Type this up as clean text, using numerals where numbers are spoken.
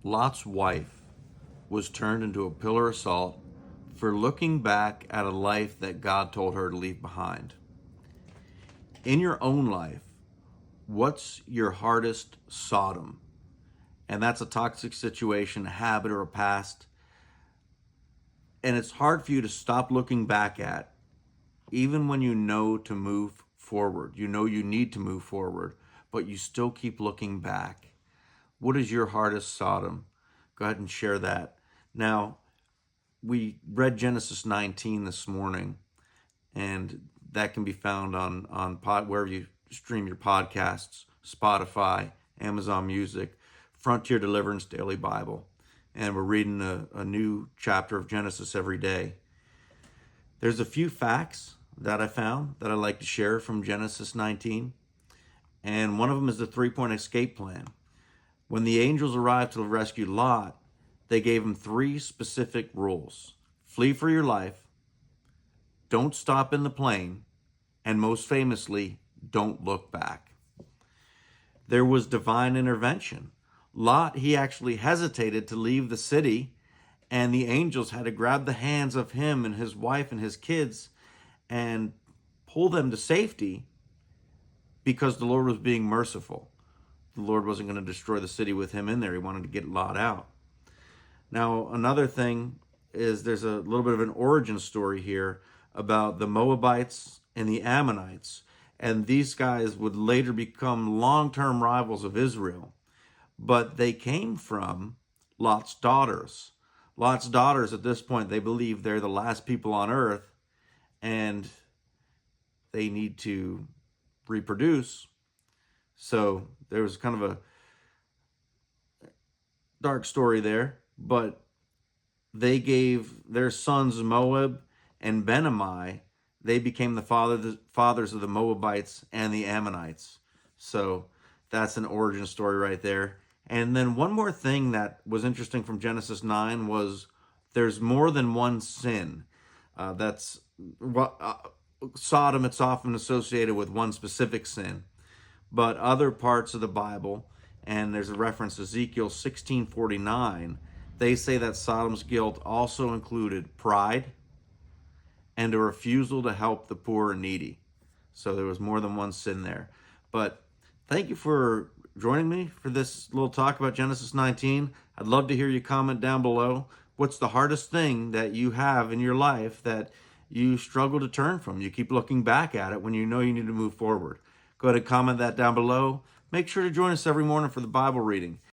Lot's wife was turned into a pillar of salt for looking back at a life that God told her to leave behind. In your own life, what's your hardest Sodom? And that's a toxic situation, a habit, or a past. And it's hard for you to stop looking back at, even when you know to move forward. You know you need to move forward, but you still keep looking back. What is your hardest Sodom? Go ahead and share that. Now, we read Genesis 19 this morning, and that can be found on wherever you stream your podcasts, Spotify, Amazon Music, Frontier Deliverance Daily Bible. And we're reading a new chapter of Genesis every day. There's a few facts that I found that I'd like to share from Genesis 19. And one of them is the three-point escape plan. When the angels arrived to rescue Lot, they gave him three specific rules. Flee for your life, don't stop in the plane, and most famously, don't look back. There was divine intervention. Lot, he actually hesitated to leave the city, and the angels had to grab the hands of him and his wife and his kids and pull them to safety because the Lord was being merciful. The Lord wasn't going to destroy the city with him in there. He wanted to get Lot out. Now, another thing is there's a little bit of an origin story here about the Moabites and the Ammonites. And these guys would later become long-term rivals of Israel. But they came from Lot's daughters. Lot's daughters, at this point, they believe they're the last people on earth and they need to reproduce. So there was kind of a dark story there, but they gave their sons Moab and Ben-ammi, they became the fathers of the Moabites and the Ammonites. So that's an origin story right there. And then one more thing that was interesting from Genesis 9 was there's more than one sin. That's Sodom, it's often associated with one specific sin. But other parts of the Bible, and there's a reference to Ezekiel 16:49, they say that Sodom's guilt also included pride and a refusal to help the poor and needy. So there was more than one sin there. But thank you for joining me for this little talk about Genesis 19. I'd love to hear you comment down below. What's the hardest thing that you have in your life that you struggle to turn from? You keep looking back at it when you know you need to move forward. Go ahead and comment that down below. Make sure to join us every morning for the Bible reading.